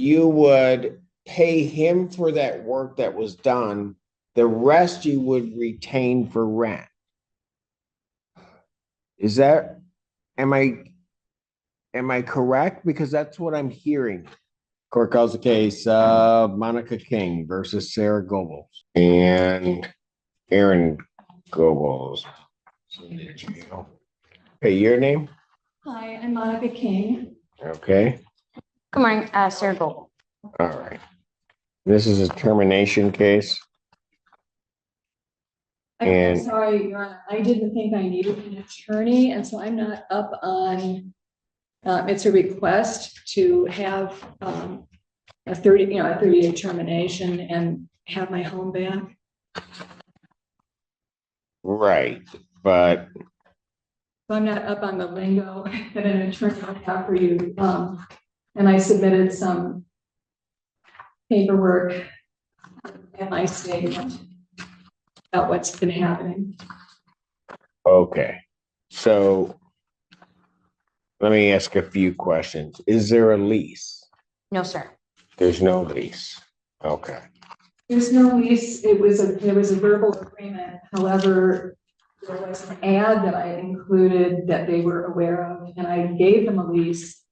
you would pay him for that work that was done. The rest you would retain for rent. Is that, am I correct? Because that's what I'm hearing. Court calls the case of Monica King versus Sarah Goebbels and Aaron Goebbels. Okay, your name? Hi, I'm Monica King. Okay. Good morning, Sarah Goebbels. All right. This is a termination case. I'm sorry, Your Honor, I didn't think I needed an attorney, and so I'm not up on, it's a request to have a 30-day termination and have my home back. Right, but So I'm not up on the lingo that an attorney would have for you. And I submitted some paperwork in my statement about what's been happening. okay. So let me ask a few questions. Is there a lease? No, sir. There's no lease. Okay. There's no lease. There was a verbal agreement. However, there was an ad that I included that they were aware of, and I gave them a lease,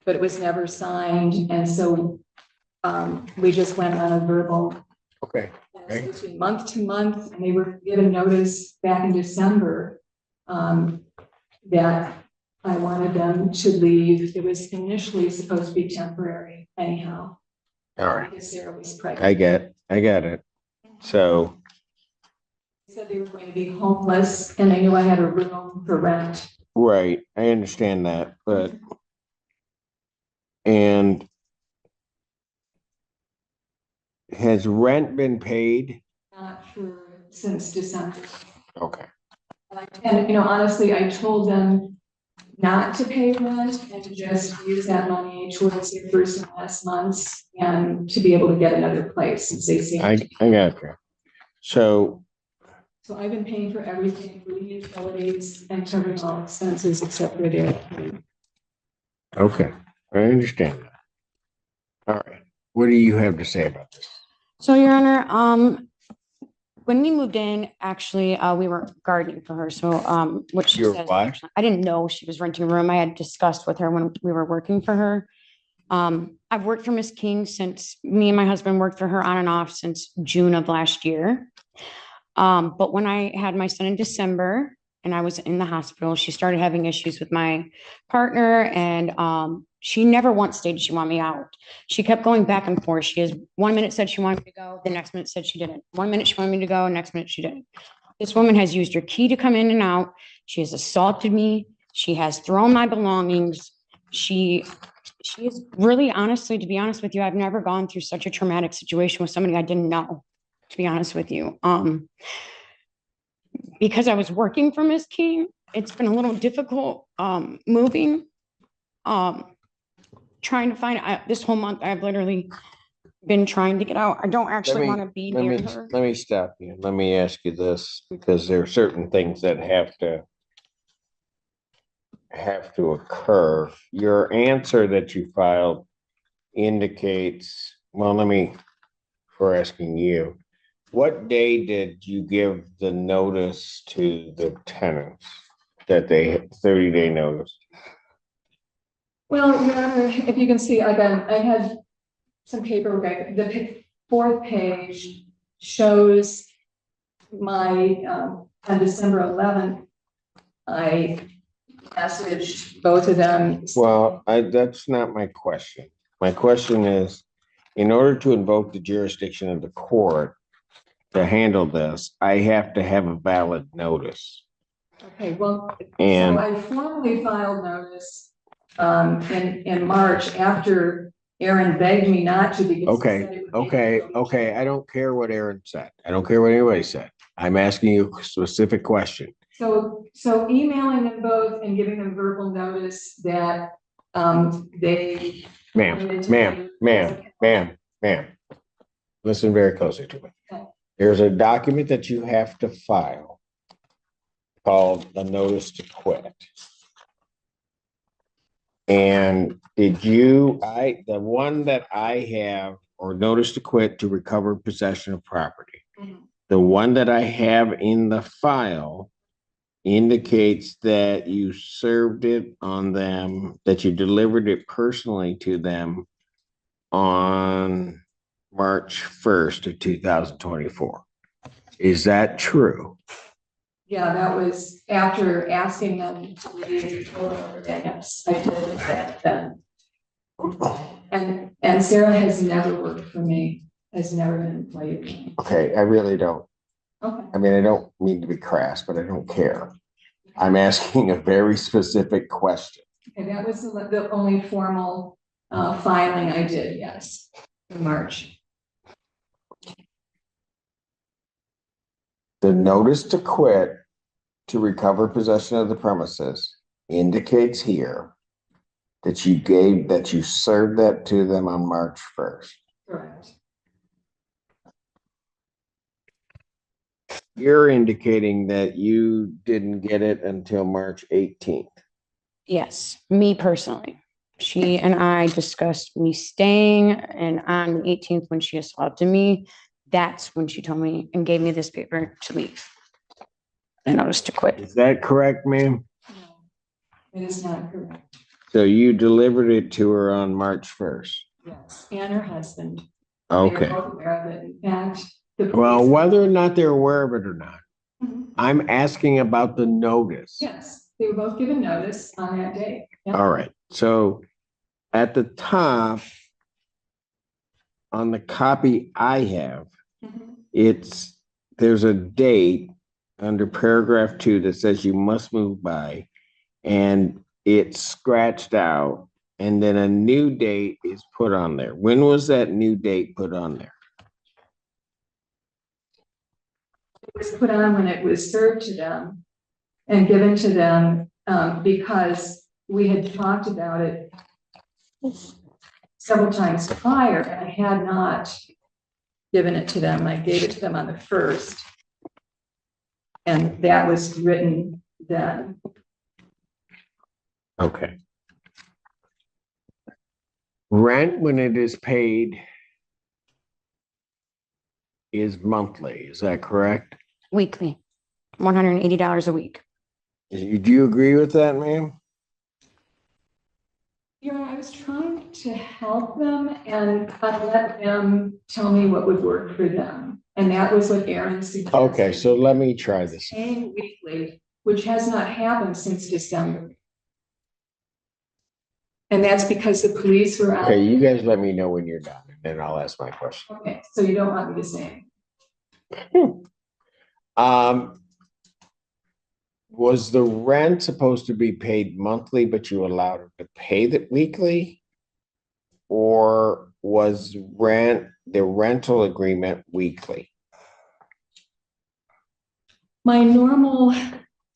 but it was never signed. And so we just went on a verbal. Okay. Between month to month, and they were given notice back in December that I wanted them to leave. It was initially supposed to be temporary anyhow. All right. Because Sarah was pregnant. I got it. So They said they were going to be homeless, and I knew I had a room for rent. right, I understand that, but and has rent been paid? Not for since December. Okay. And honestly, I told them not to pay rent and to just use that money towards their first and last months and to be able to get another place since they see. I got you. So I've been paying for everything, for the utilities and covering all expenses except for their. okay, I understand that. All right. What do you have to say about this? So, Your Honor, when we moved in, actually, we were gardening for her. So, what she says, I didn't know she was renting a room. I had discussed with her when we were working for her. I've worked for Miss King since me and my husband worked for her on and off since June of last year. But when I had my son in December and I was in the hospital, she started having issues with my partner, and she never once stated she wanted me out. She kept going back and forth. She has 1 minute said she wanted me to go, the next minute said she didn't. 1 minute she wanted me to go, next minute she didn't. This woman has used her key to come in and out. She has assaulted me. She has thrown my belongings. She is really, honestly, to be honest with you, I've never gone through such a traumatic situation with somebody I didn't know, to be honest with you. Because I was working for Miss King, it's been a little difficult moving. Trying to find this whole month, I've literally been trying to get out. I don't actually want to be near her. Let me stop you. Let me ask you this, because there are certain things that have to occur. Your answer that you filed indicates, well, for asking you, what day did you give the notice to the tenants that they had 30-day notice? Well, Your Honor, if you can see, I had some paperwork. The fourth page shows my, on December 11th, I messaged both of them. Well, that's not my question. My question is, in order to invoke the jurisdiction of the court to handle this, I have to have a valid notice. Okay, well, and so I formally filed notice in March after Aaron begged me not to. Because okay. I don't care what Aaron said. I don't care what anybody said. I'm asking you a specific question. So emailing them both and giving them verbal notice that they. Ma'am. Listen very closely to me. Okay. There's a document that you have to file called a notice to quit. And the one that I have, or notice to quit to recover possession of property. The one that I have in the file indicates that you served it on them, that you delivered it personally to them on March 1st of 2024. Is that true? Yeah, that was after asking them to leave. Yes, I did that then. And Sarah has never worked for me, has never been employed with me. Okay, I really don't. Okay. I mean, I don't mean to be crass, but I don't care. I'm asking a very specific question. Okay, that was the only formal filing I did, yes, in March. The notice to quit to recover possession of the premises indicates here that you served that to them on March 1st. Correct. You're indicating that you didn't get it until March 18th. Yes, me personally. She and I discussed me staying, and on the 18th, when she assaulted me, that's when she told me and gave me this paper to leave. A notice to quit. Is that correct, ma'am? No, it is not correct. So you delivered it to her on March 1st? Yes, and her husband. Okay. They were both aware of it. In fact, well, whether or not they're aware of it or not, I'm asking about the notice. Yes, they were both given notice on that day. Yep. All right. So at the top, on the copy I have, there's a date under paragraph 2 that says you must move by, and it's scratched out, and then a new date is put on there. When was that new date put on there? It was put on when it was served to them and given to them because we had talked about it several times prior, and I had not given it to them. I gave it to them on the 1st, and that was written then. Okay. Rent, when it is paid, is monthly. Is that correct? Weekly, $180 a week. Do you agree with that, ma'am? You know, I was trying to help them and let them tell me what would work for them. And that was what Aaron suggested. Okay, so let me try this. Paying weekly, which has not happened since December. And that's because the police were out. Okay, you guys let me know when you're done, and then I'll ask my question. Okay, so you don't want me to say. Was the rent supposed to be paid monthly, but you allowed her to pay it weekly? Or was the rental agreement weekly? My normal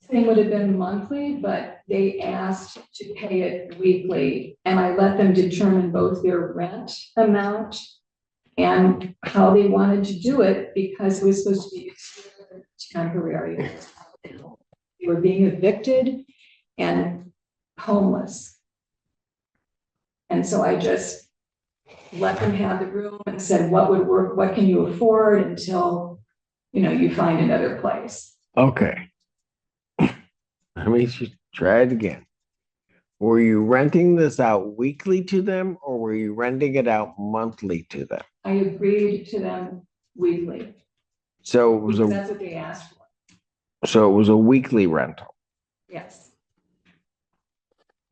thing would have been monthly, but they asked to pay it weekly, and I let them determine both their rent amount and how they wanted to do it, because it was supposed to be temporary. They were being evicted and homeless. And so I just let them have the room and said, what would work? What can you afford until, you find another place? Okay. Let me just try it again. Were you renting this out weekly to them, or were you renting it out monthly to them? I agreed to them weekly. So it was that's what they asked for. So it was a weekly rental. Yes.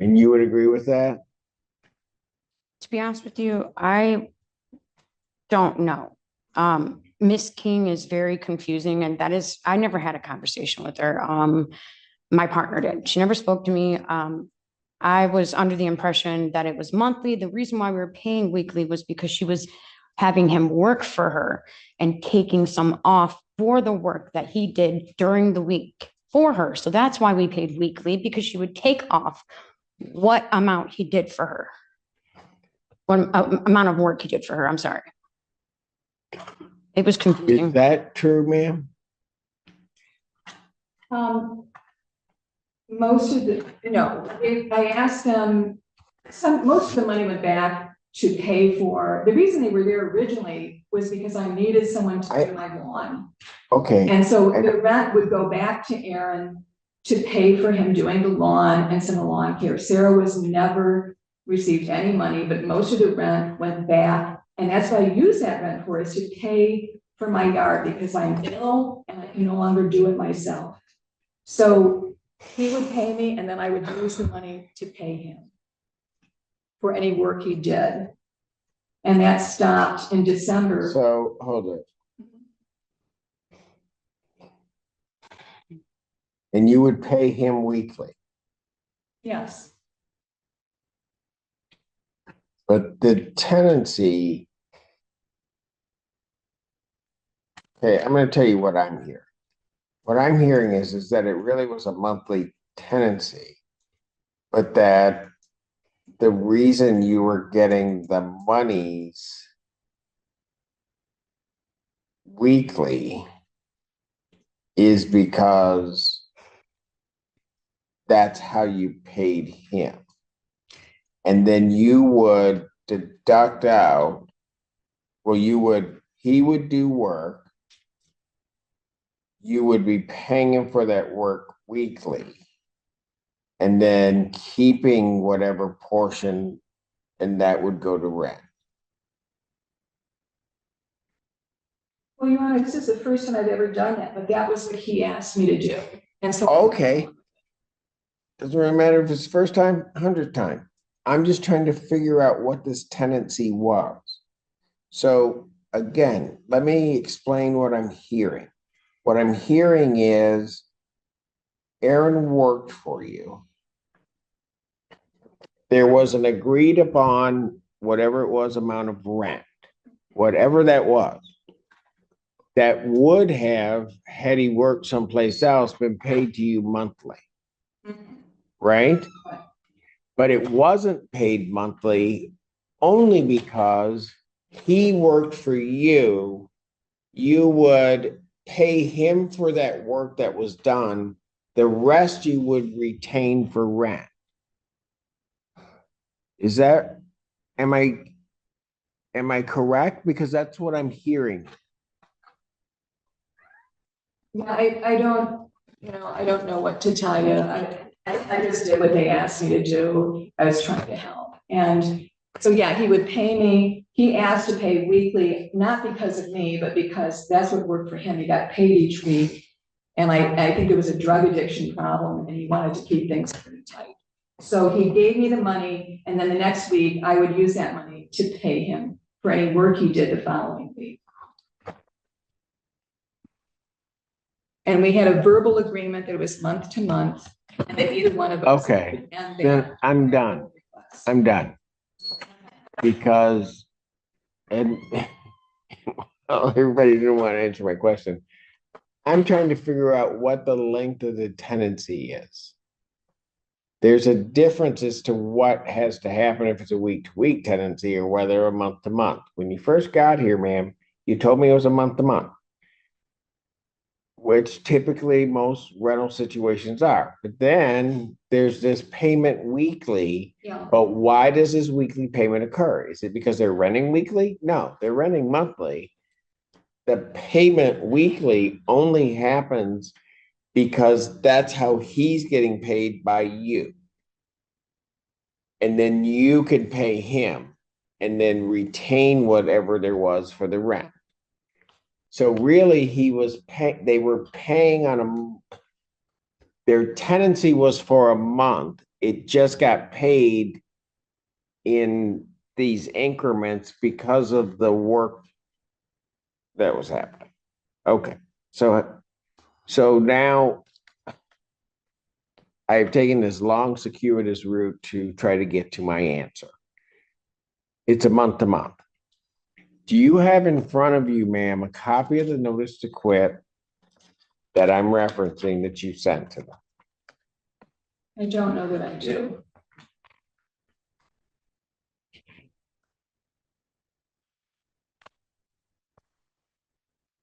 And you would agree with that? To be honest with you, I don't know. Miss King is very confusing, and I never had a conversation with her. My partner did. She never spoke to me. I was under the impression that it was monthly. The reason why we were paying weekly was because she was having him work for her and taking some off for the work that he did during the week for her. So that's why we paid weekly, because she would take off what amount he did for her. What amount of work he did for her. I'm sorry. It was confusing. Is that true, ma'am? Most of I asked them Most of the money went back to pay for, the reason they were there originally was because I needed someone to do my lawn. Okay, And so the rent would go back to Aaron to pay for him doing the lawn and some of the lawn care. Sarah was never received any money, but most of the rent went back. And that's what I use that rent for, is to pay for my yard because I'm ill and I can no longer do it myself. So he would pay me and then I would use the money to pay him for any work he did. And that stopped in December. so hold it. And you would pay him weekly, Yes. but the tenancy. Okay, I'm gonna tell you what I'm hearing. What I'm hearing is that it really was a monthly tenancy, but that the reason you were getting the monies weekly is because that's how you paid him. And then you would deduct out, well, he would do work. You would be paying him for that work weekly. And then keeping whatever portion, and that would go to rent. Well, Your Honor, this is the first time I've ever done that, but that was what he asked me to do. And so. Okay. Doesn't really matter if it's the first time, 100th time. I'm just trying to figure out what this tenancy was. So again, let me explain what I'm hearing. What I'm hearing is Aaron worked for you. There was an agreed upon, whatever it was, amount of rent, whatever that was, that would have, had he worked someplace else, been paid to you monthly. Right? But it wasn't paid monthly only because he worked for you. You would pay him for that work that was done. The rest you would retain for rent. Is that, am I correct? Because that's what I'm hearing. Yeah, I don't know what to tell you. I just did what they asked me to do. I was trying to help. And so, yeah, he would pay me. He asked to pay weekly, not because of me, but because that's what worked for him. He got paid each week. And I think it was a drug addiction problem and he wanted to keep things pretty tight. So he gave me the money. And then the next week I would use that money to pay him for any work he did the following week. And we had a verbal agreement that it was month to month, and that either one of us. Okay, then I'm done. I'm done. Because, and well, everybody didn't want to answer my question. I'm trying to figure out what the length of the tenancy is. There's a difference as to what has to happen if it's a week-to-week tenancy or whether a month-to-month. When you first got here, ma'am, you told me it was a month-to-month, which typically most rental situations are. But then there's this payment weekly. Yeah. But why does this weekly payment occur? Is it because they're renting weekly? No, they're renting monthly. The payment weekly only happens because that's how he's getting paid by you. And then you could pay him and then retain whatever there was for the rent. So really they were paying on their tenancy was for a month. It just got paid in these increments because of the work that was happening. Okay. So now I've taken this long circuitous route to try to get to my answer. It's a month to month. Do you have in front of you, ma'am, a copy of the notice to quit that I'm referencing that you sent to them? I don't know that I do.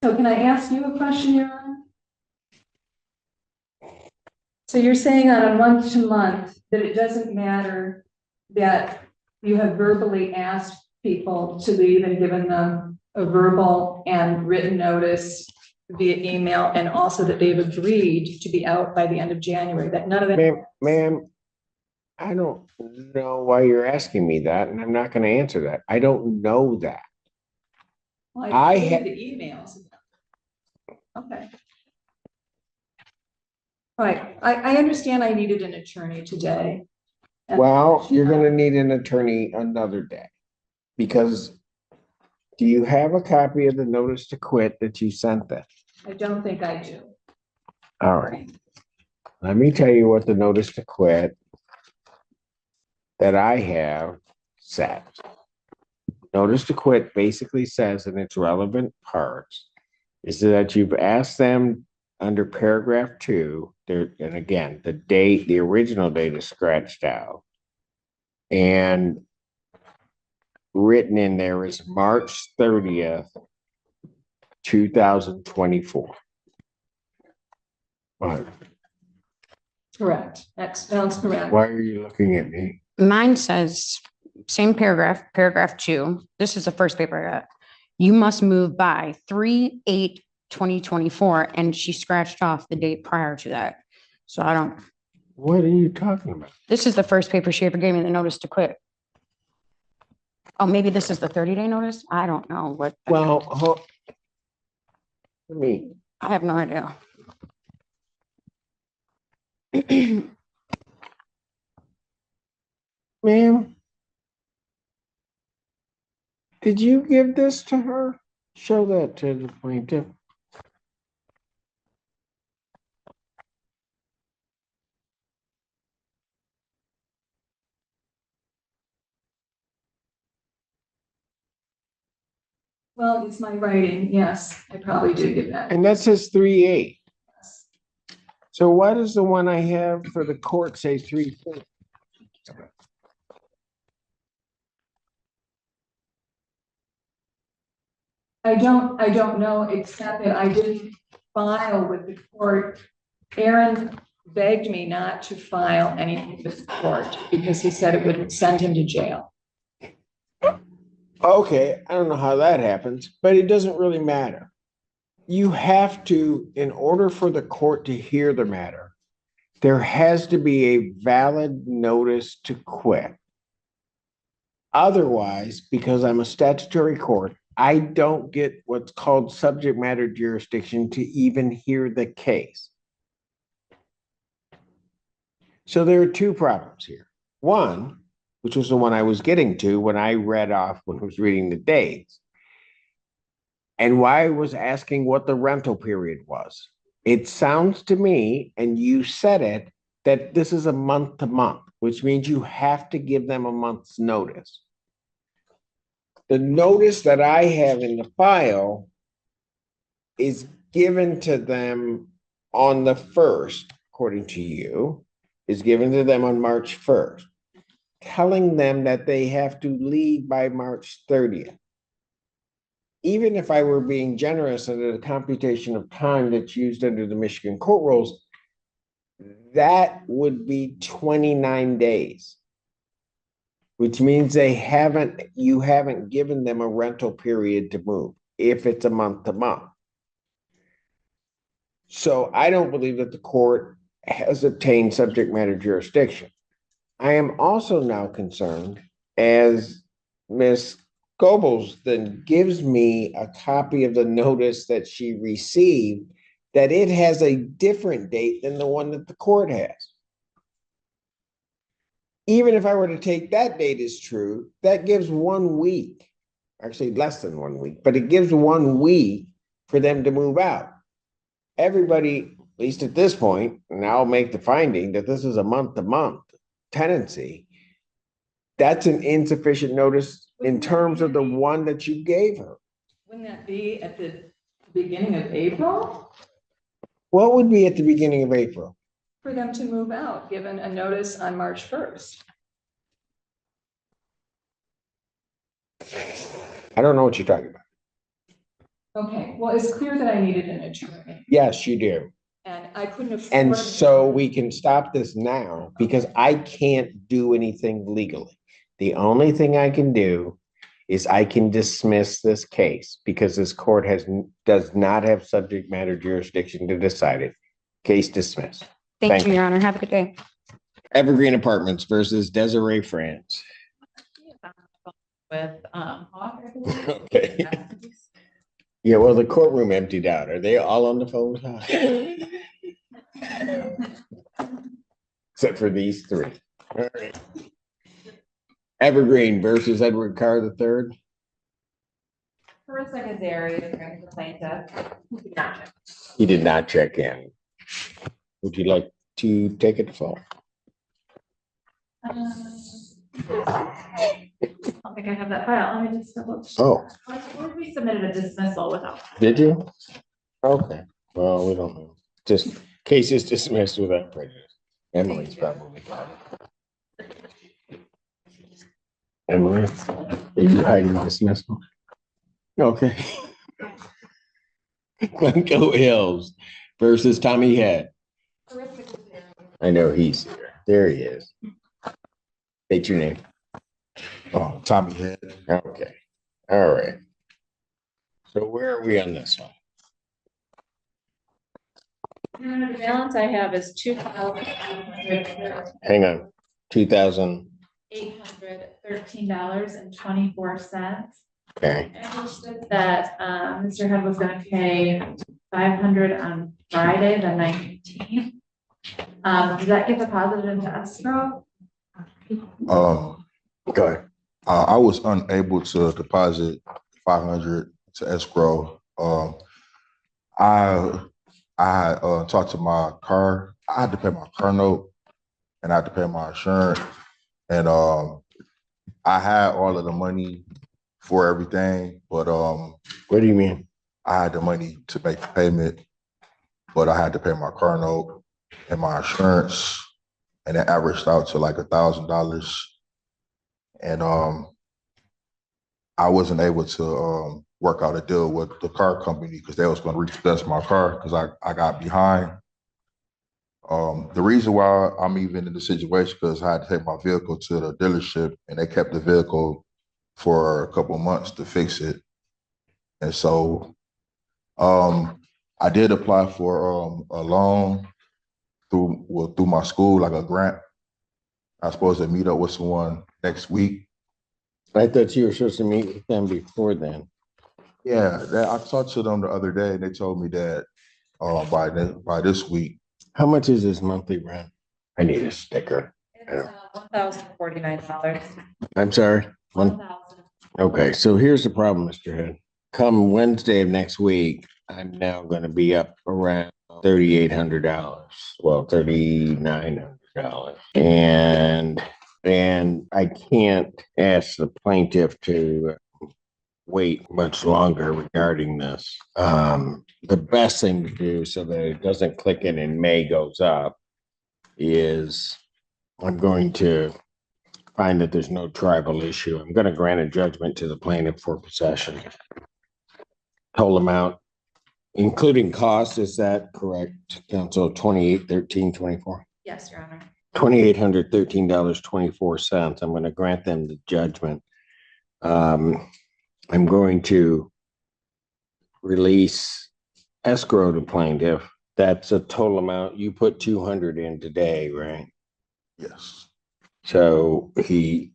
So can I ask you a question, Your Honor? So you're saying on a month to month that it doesn't matter that you have verbally asked people to leave and given them a verbal and written notice via email, and also that they've agreed to be out by the end of January, that none of that. Ma'am, I don't know why you're asking me that, and I'm not gonna answer that. I don't know that. Well, I I ha- the emails. Okay. All right, I understand I needed an attorney today. Well, you're gonna need an attorney another day. Because do you have a copy of the notice to quit that you sent them? I don't think I do. All right. Let me tell you what the notice to quit that I have said. Notice to quit basically says in its relevant parts is that you've asked them under paragraph 2, there, and again, the date, the original date is scratched out. And written in there is March 30th, 2024. What? Correct. That sounds correct. Why are you looking at me? Mine says, same paragraph, paragraph 2. This is the first paper I got. You must move by 3/8/2024, and she scratched off the date prior to that. So I don't, What are you talking about? this is the first paper she ever gave me, the notice to quit. Oh, maybe this is the 30-day notice? I don't know what. Well, let me, I have no idea. ma'am, did you give this to her? Show that to the plaintiff. Well, it's my writing. Yes, I probably did get that. And that says 3/8. So why does the one I have for the court say 3/4? I don't know, except that I didn't file with the court. Aaron begged me not to file anything with the court because he said it would send him to jail. Okay, I don't know how that happens, but it doesn't really matter. You have to, in order for the court to hear the matter, there has to be a valid notice to quit. Otherwise, because I'm a statutory court, I don't get what's called subject matter jurisdiction to even hear the case. So there are two problems here. One, which was the one I was getting to when I read off, when I was reading the dates, and why I was asking what the rental period was. It sounds to me, and you said it, that this is a month to month, which means you have to give them a month's notice. The notice that I have in the file is given to them on the 1st, according to you, is given to them on March 1st, telling them that they have to leave by March 30th. Even if I were being generous under the computation of time that's used under the Michigan court rules, that would be 29 days. Which means you haven't given them a rental period to move if it's a month to month. So I don't believe that the court has obtained subject matter jurisdiction. I am also now concerned, as Ms. Goebbels then gives me a copy of the notice that she received, that it has a different date than the one that the court has. Even if I were to take that date as true, that gives 1 week, actually less than 1 week, but it gives 1 week for them to move out. Everybody, at least at this point, and I'll make the finding that this is a month-to-month tenancy. That's an insufficient notice in terms of the one that you gave her. Wouldn't that be at the beginning of April? What would be at the beginning of April? For them to move out, given a notice on March 1st. I don't know what you're talking about. Okay, well, it's clear that I needed an attorney. Yes, you do. And I couldn't afford. And so we can stop this now because I can't do anything legally. The only thing I can do is I can dismiss this case because this court does not have subject matter jurisdiction to decide it. Case dismissed. Thank you, Your Honor. Have a good day. Evergreen Apartments versus Desiree France. With Okay. Yeah, well, the courtroom emptied out. Are they all on the phone? Except for these three. All right. Evergreen versus Edward Carr III. Carissa Kazari is going to plaintiff. He did not check in. Would you like to take it to phone? I don't think I have that file. Let me just double check. Oh, We submitted a dismissal without. did you? Okay, well, we don't know. Just case is dismissed without prejudice. Emily's probably got it. Emily, are you hiding dismissal? Okay. Glencoe Hills versus Tommy Head. I know he's here. There he is. State your name. Oh, Tommy Head. Okay. All right. So where are we on this one? The balance I have is Hang on. 2,000. $813.24. Okay. I understood that Mr. Head was going to pay $500 on Friday, the 19th. Does that get deposited into escrow? Go ahead. I was unable to deposit 500 to escrow. I talked to my car. I had to pay my car note, and I had to pay my insurance. And I had all of the money for everything, but What do you mean? I had the money to make the payment, but I had to pay my car note and my insurance, and it averaged out to like $1,000. And I wasn't able to work out a deal with the car company because they was going to repossess my car because I got behind. The reason why I'm even in the situation because I had to take my vehicle to the dealership and they kept the vehicle for a couple of months to fix it. And so I did apply for a loan through my school, like a grant. I'm supposed to meet up with someone next week. I thought you were supposed to meet with them before then. Yeah, I talked to them the other day and they told me that by this week. How much is his monthly rent? I need a sticker. It's $1,049. I'm sorry. $1,000. Okay, so here's the problem, Mr. Head. Come Wednesday of next week, I'm now going to be up around $3,800. Well, $3,900. And I can't ask the plaintiff to wait much longer regarding this. The best thing to do so that it doesn't click in and May goes up is I'm going to find that there's no tribal issue. I'm going to grant a judgment to the plaintiff for possession. Total amount, including costs, is that correct, counsel? $2,813.24. Yes, Your Honor. $2,813.24. I'm going to grant them the judgment. I'm going to release escrow to plaintiff. That's a total amount. You put 200 in today, right? Yes. So he's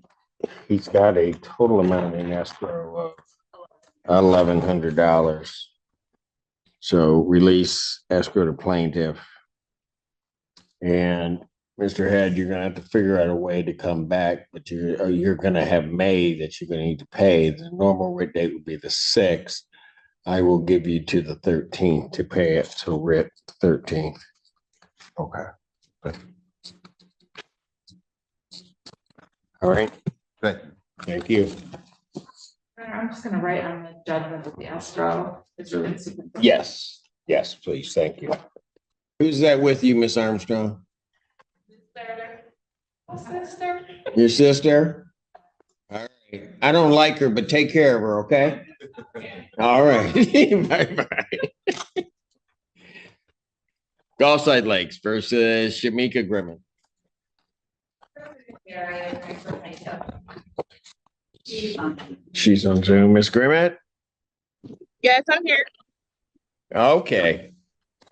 got a total amount in escrow of $1,100. So release escrow to plaintiff. And Mr. Head, you're gonna have to figure out a way to come back, but you're gonna have May that you're gonna need to pay. The normal writ date would be the 6th. I will give you to the 13th to pay it to writ 13th. Okay. All right. Thank you. Thank you. I'm just going to write on the judgment that the escrow is released. Yes. Yes, please. Thank you. Who's that with you, Miss Armstrong? Sister. Your sister? All right. I don't like her, but take care of her, okay? All right. Bye-bye. Gulfside Lakes versus Shamika Grimmett. She's on Zoom. Miss Grimmett? Yes, I'm here. Okay.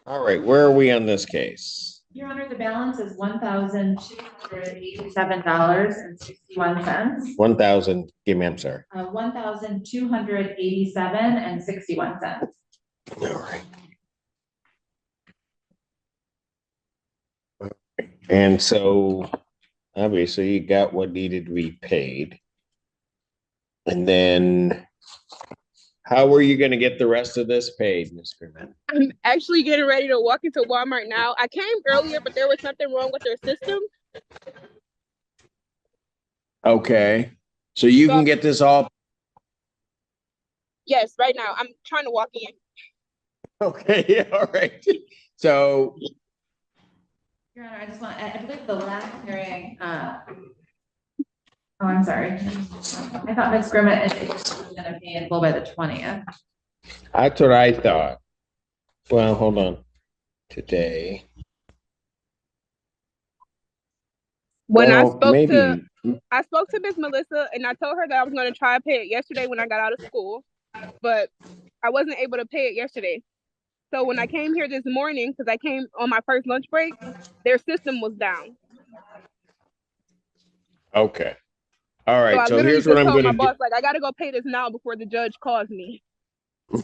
All right, where are we on this case? Your Honor, the balance is $1,287.61. 1,000, give me, I'm sorry. $1,287.61. All right. And so obviously you got what needed to be paid. And then how were you going to get the rest of this paid, Ms. Grimmett? I'm actually getting ready to walk into Walmart now. I came earlier, but there was something wrong with their system. Okay. So you can get this all. Yes, right now. I'm trying to walk in. Okay. All right. So. Your Honor, I believe the last hearing, oh, I'm sorry. I thought Ms. Grimmett was going to be in full by the 20th. That's what I thought. Well, hold on. Today. When well, I spoke to Miss Melissa and I told her that I was going to try to pay it yesterday when I got out of school, but I wasn't able to pay it yesterday. So when I came here this morning, because I came on my first lunch break, their system was down. Okay. All right. So So here's what I'm going to do. my boss, like, I got to go pay this now before the judge calls me.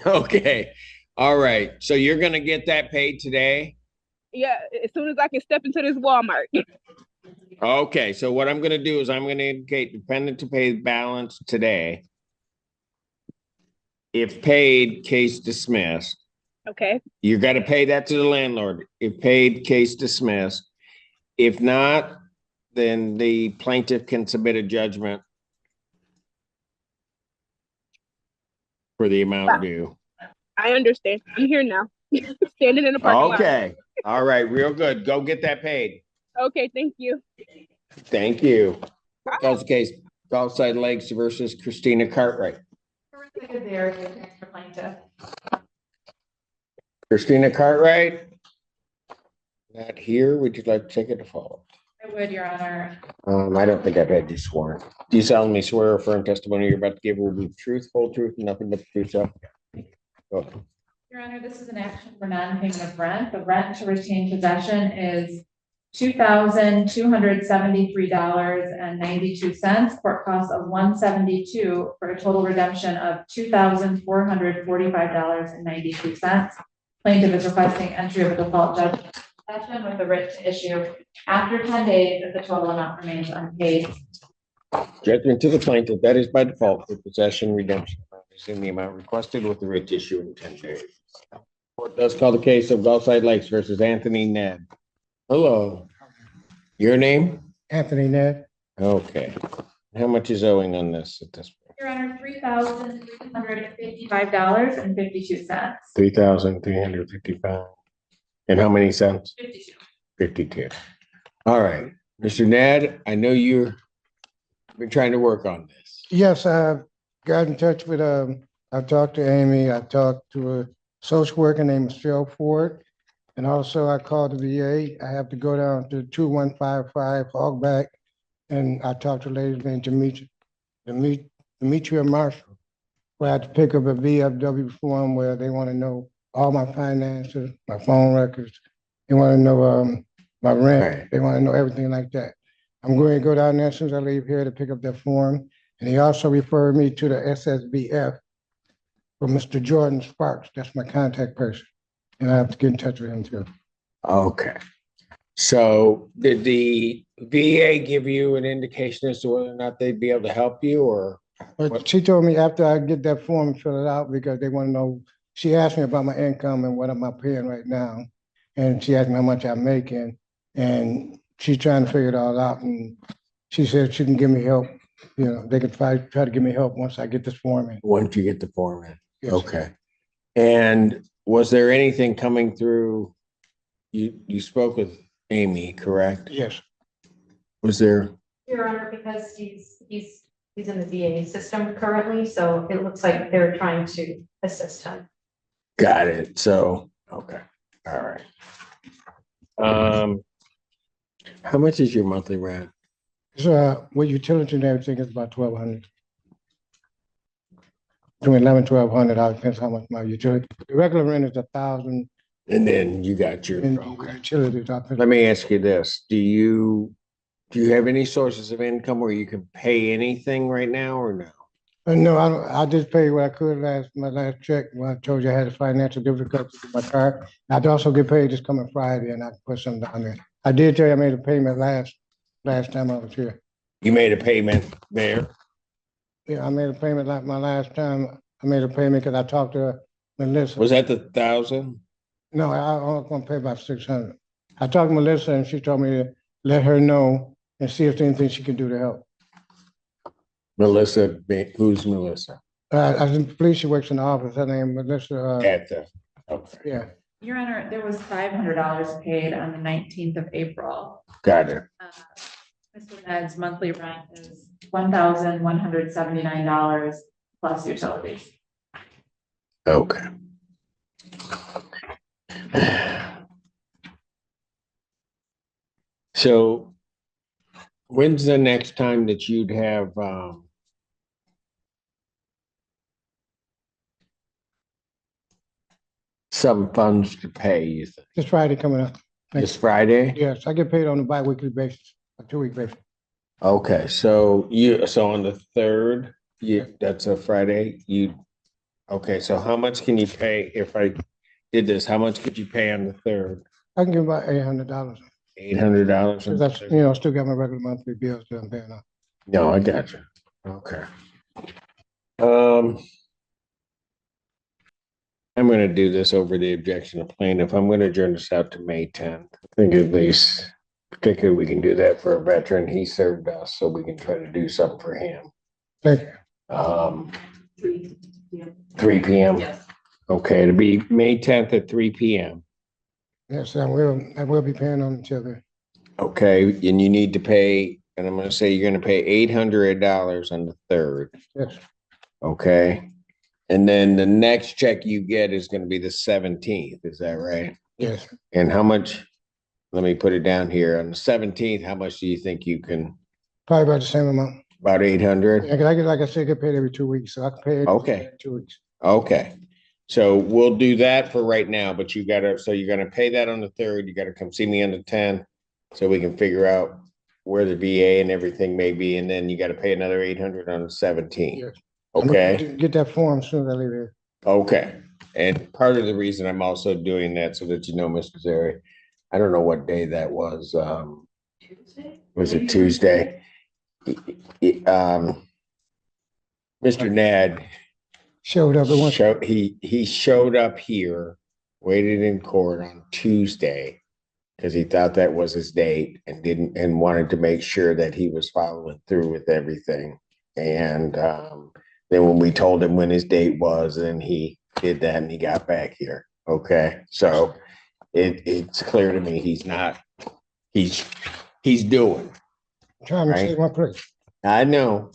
Okay. All right. So you're going to get that paid today? Yeah, as soon as I can step into this Walmart. Okay. So what I'm going to do is I'm going to indicate dependent to pay balance today. If paid, case dismissed. Okay. You got to pay that to the landlord. If paid, case dismissed. If not, then the plaintiff can submit a judgment for the amount due. I understand. I'm here now. Standing in the parking lot. Okay. All right. Real good. Go get that paid. Okay. Thank you. Thank you. Calls the case. Gulfside Lakes versus Christina Cartwright. Christina Cartwright? Not here. Would you like to take it to follow? I would, Your Honor. I don't think I've had you sworn. Do you solemnly swear or affirm testimony you're about to give will be truth, whole truth, and nothing but the truth? So, Your Honor, this is an action for non-payment of rent. The rent to retain possession is $2,273.92. Court costs of $172 for a total redemption of $2,445.92. Plaintiff is requesting entry of a default judgment with a writ to issue after 10 days if the total amount remains unpaid. judgment to the plaintiff, that is by default for possession redemption is in the amount requested with the writ issue in 10 days. Court does call the case of Gulfside Lakes versus Anthony Ned. Hello. Your name? Anthony Ned. Okay. How much is owing on this at this point? Your Honor, $3,355.52. 3,355. And how many cents? 52. 52. All right. Mr. Ned, I know you've been trying to work on this. Yes, I've got in touch with, I've talked to Amy, I talked to a social worker named Michelle Ford. And also I called the VA. I have to go down to 2155 Hogback. And I talked to a lady named Demetria Marshall, where I had to pick up a VFW form where they want to know all my finances, my phone records. They want to know my rent. Right. They want to know everything like that. I'm going to go down there as soon as I leave here to pick up that form. And he also referred me to the SSBF for Mr. Jordan Sparks. That's my contact person. And I have to get in touch with him too. Okay. So did the VA give you an indication as to whether or not they'd be able to help you or? But she told me after I get that form and fill it out, because they want to know, she asked me about my income and what am I paying right now. And she asked me how much I'm making, and she's trying to figure it all out. And she said she can give me help. You know, they can try to give me help once I get this form in. Once you get the form in. Yes. Okay. And was there anything coming through? You spoke with Amy, correct? Yes. Was there? Your Honor, because he's in the VA system currently, so it looks like they're trying to assist him. Got it. So, okay. All right. How much is your monthly rent? So, with utility and everything, it's about 1,200. Between 1,100 and 1,200, depends how much my utility. The regular rent is 1,000 And then you got your, and okay. utilities. Let me ask you this. Do you have any sources of income where you can pay anything right now or no? No, I don't, I just paid what I could my last check, when I told you I had a financial difficulty with my car. I'd also get paid this coming Friday and I can put some down there. I did tell you I made a payment last time I was here. You made a payment there? Yeah, I made a payment like my last time. I made a payment because I talked to Melissa. Was that the 1,000? No, I was gonna pay about 600. I talked to Melissa and she told me to let her know and see if there's anything she can do to help. Melissa, who's Melissa? I believe she works in the office. Her name Melissa. At the, okay, Yeah, Your Honor, there was $500 paid on the 19th of April. got it. Mr. Ned's monthly rent is $1,179 plus utilities. Okay. So when's the next time that you'd have, some funds to pay, you think? this Friday coming up. This Friday? Yes, I get paid on a bi-weekly basis, a 2-week basis. Okay, so so on the 3rd, that's a Friday, okay, so how much can you pay if I did this? How much could you pay on the 3rd? I can give about $800. $800? Because that's, still got my regular monthly bills that I'm paying off. No, I got you. Okay. I'm gonna do this over the objection of plaintiff. I'm gonna adjourn this out to May 10th. I think at least, particularly we can do that for a veteran. He served us, so we can try to do something for him. Thank you. 3 p.m. Yes. Okay, it'll be May 10th at 3 p.m. Yes, I will be paying on each other. Okay, and you need to pay, and I'm gonna say you're gonna pay $800 on the 3rd. Yes, Okay. And then the next check you get is gonna be the 17th, is that right? yes. And how much, let me put it down here, on the 17th, how much do you think you can, Probably about the same amount. about 800? Yeah, 'cause like I said, get paid every 2 weeks, so I can pay it Okay. every 2 weeks. Okay, so we'll do that for right now, but so you're gonna pay that on the 3rd, you gotta come see me on the 10th, so we can figure out where the VA and everything may be, and then you gotta pay another 800 on the 17th. Yes. Okay, Get that form as soon as I leave here. okay, and part of the reason I'm also doing that, so that you know, Mr. Zeri, I don't know what day that was, Tuesday? was it Tuesday? Mr. Ned Showed up at once. he showed up here, waited in court on Tuesday because he thought that was his date and wanted to make sure that he was following through with everything. And then when we told him when his date was, then he did that and he got back here. Okay, so it's clear to me he's doing. Trying to save my place. I know.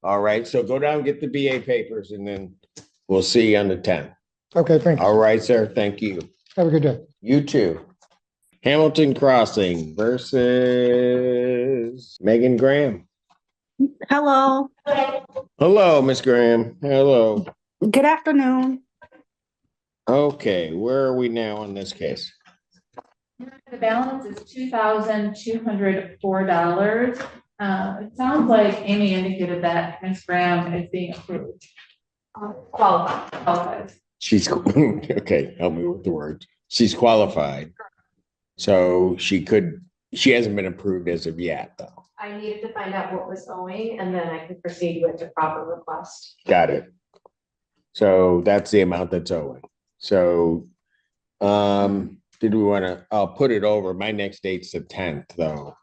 All right, so go down, get the BA papers, and then we'll see you on the 10th. Okay, thank you. All right, sir, thank you. Have a good day. You too. Hamilton Crossing versus Megan Graham. Hello, Hello, Miss Graham. Hello. good afternoon. Okay, where are we now on this case? The balance is $2,204. It sounds like Amy indicated that Ms. Graham is being approved. Qualified. She's, okay, help me with the words. She's qualified. So she hasn't been approved as of yet, though. I needed to find out what was owing and then I could proceed with the proper request. Got it. So that's the amount that's owing. So, did we want to, I'll put it over. My next date's the 10th, though.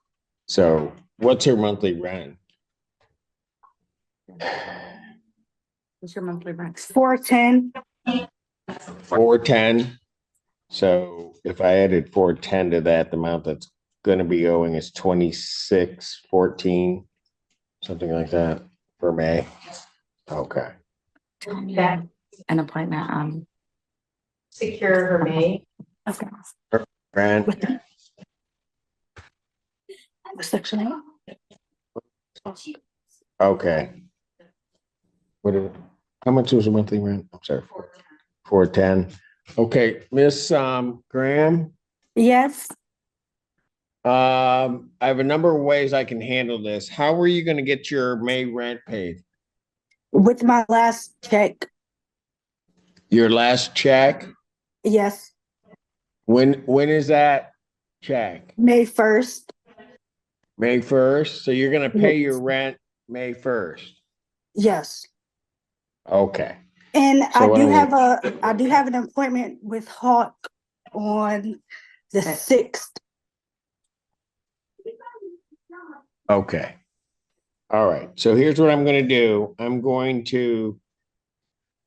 So what's her monthly rent? What's your monthly rent? 410. 410. So if I added 410 to that, the amount that's going to be owing is 2614, something like that for May. Okay. That An appointment. secure her May. Okay. Grant, Section 8. Okay. How much was the monthly rent? I'm sorry, 410. Okay, Miss Graham. Yes, I have a number of ways I can handle this. How are you going to get your May rent paid? with my last check. Your last check? Yes, When is that check? May 1st. May 1st? So you're going to pay your rent May 1st? Yes. Okay. And So I do have an appointment with Hawk on the 6th. Okay. All right. So here's what I'm going to do. I'm going to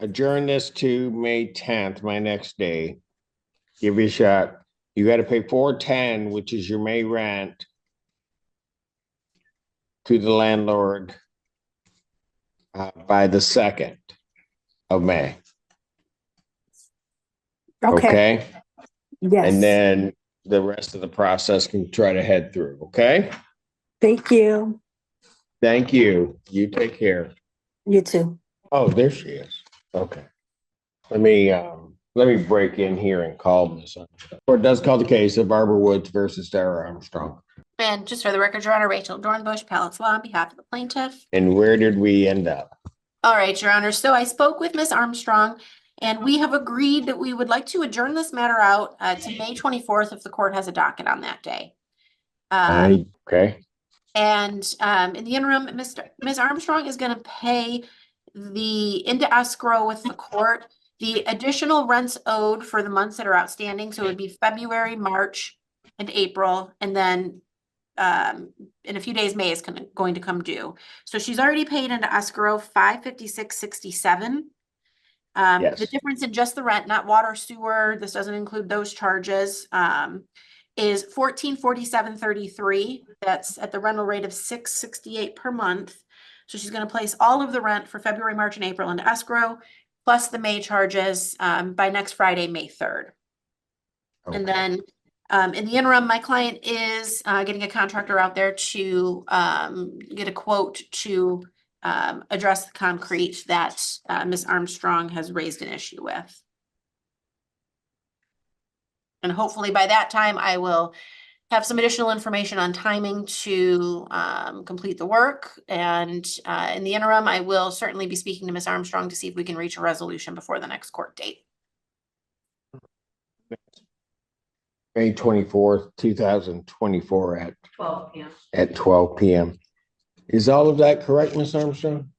adjourn this to May 10th, my next day. Give you a shot. You got to pay 410, which is your May rent, to the landlord by the 2nd of May. Okay. Yes. And then the rest of the process can try to head through. Okay. Thank you. Thank you. You take care. You too. Oh, there she is. Okay. Let me break in here and call this. Court does call the case of Barbara Woods versus Sarah Armstrong. And just for the record, Your Honor, Rachel Dornbush, Palace Law, on behalf of the plaintiff. And where did we end up? All right, Your Honor. So I spoke with Ms. Armstrong, and we have agreed that we would like to adjourn this matter out to May 24th if the court has a docket on that day. Okay. And in the interim, Ms. Armstrong is going to pay into escrow with the court the additional rents owed for the months that are outstanding. So it would be February, March, and April, and then in a few days, May is going to come due. So she's already paid into escrow $556.67. Yes. The difference in just the rent, not water, sewer, this doesn't include those charges, is $1447.33. That's at the rental rate of $668 per month. So she's going to place all of the rent for February, March, and April into escrow, plus the May charges by next Friday, May 3rd. Okay. And then in the interim, my client is getting a contractor out there to get a quote to address the concrete that Ms. Armstrong has raised an issue with. And hopefully by that time, I will have some additional information on timing to complete the work. And in the interim, I will certainly be speaking to Ms. Armstrong to see if we can reach a resolution before the next court date. May 24th, 2024 at 12 p.m. At 12 p.m. Is all of that correct, Ms. Armstrong?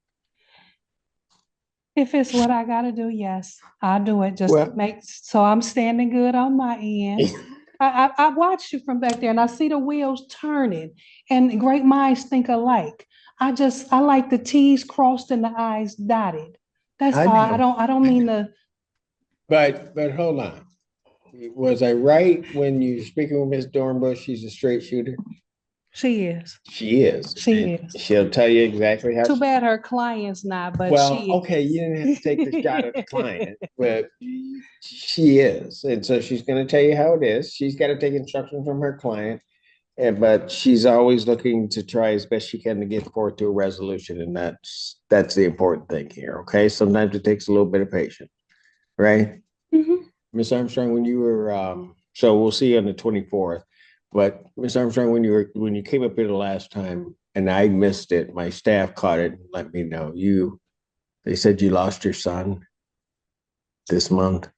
If it's what I gotta do, yes, I'll do it just Well- to make, so I'm standing good on my end. I watched you from back there and I see the wheels turning and great minds think alike. I like the T's crossed and the I's dotted. That's I all. know. I don't mean to, But hold on. Was I right when you're speaking with Ms. Dornbush? She's a straight shooter? she is. She is. She And is. She'll tell you exactly how. Too bad her client's not, but Well, she is. okay, you didn't have to take the shot at the client, but she is. And so she's going to tell you how it is. She's got to take instructions from her client. But she's always looking to try as best she can to get forward to a resolution. And that's the important thing here. Okay. Sometimes it takes a little bit of patience, right? Mhm. Ms. Armstrong, when you were, so we'll see you on the 24th. But Ms. Armstrong, when you came up here the last time and I missed it, my staff caught it and let me know. They said you lost your son this month.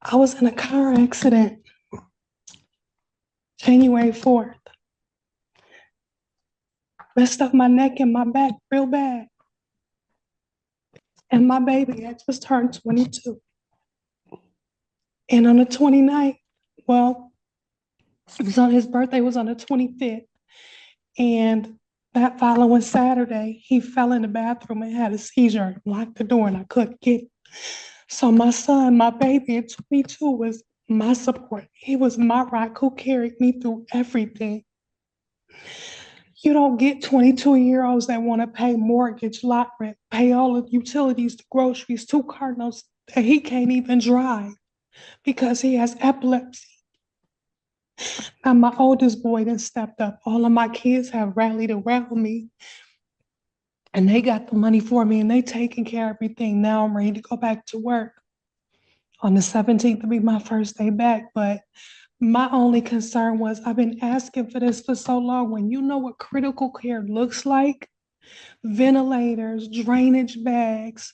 I was in a car accident January 4th. Messed up my neck and my back real bad. And my baby had just turned 22. And on the 29th, well, it was on his birthday, was on the 25th. And that following Saturday, he fell in the bathroom and had a seizure, locked the door, and I couldn't get him. So my son, my baby at 22 was my support. He was my rock who carried me through everything. You don't get 22-year-olds that want to pay mortgage, lot rent, pay all of the utilities, the groceries, 2 car notes that he can't even drive because he has epilepsy. Now, my oldest boy then stepped up. All of my kids have rallied around me. And they got the money for me and they taking care of everything. Now I'm ready to go back to work. On the 17th will be my first day back. But my only concern was I've been asking for this for so long. When you know what critical care looks like, ventilators, drainage bags,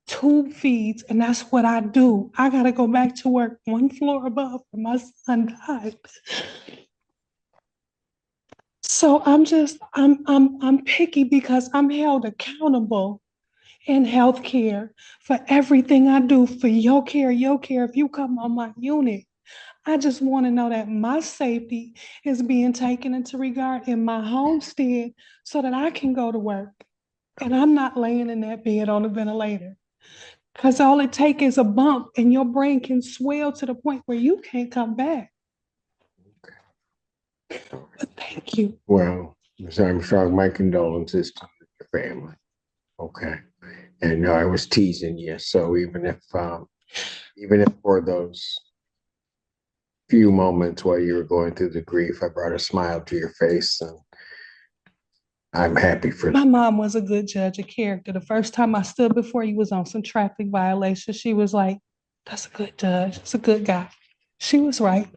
tube feeds, and that's what I do. I gotta go back to work one floor above where my son died. So I'm picky because I'm held accountable in healthcare for everything I do for your care. If you come on my unit, I just want to know that my safety is being taken into regard in my homestead so that I can go to work. And I'm not laying in that bed on a ventilator. Because all it takes is a bump and your brain can swell to the point where you can't come back. But thank you. Well, Ms. Armstrong, my condolences to your family. Okay. And no, I was teasing you. So even if for those few moments while you were going through the grief, I brought a smile to your face, and I'm happy for My mom was a good judge of character. The first time I stood before you was on some traffic violation. She was like, that's a good judge. It's a good guy. She was right.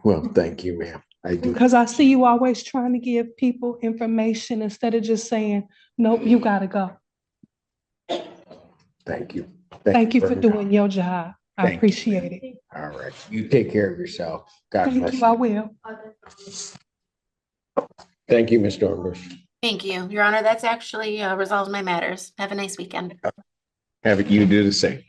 Well, thank you, ma'am. I do. Because I see you always trying to give people information instead of just saying, nope, you gotta go. Thank you. Thank you for doing your job. I Thank you. appreciate it. All right. You take care of yourself. God Thank bless you, you. I will. Thank you, Ms. Dornbush. Thank you, Your Honor. That's actually resolves my matters. Have a nice weekend. Have it, you do the same.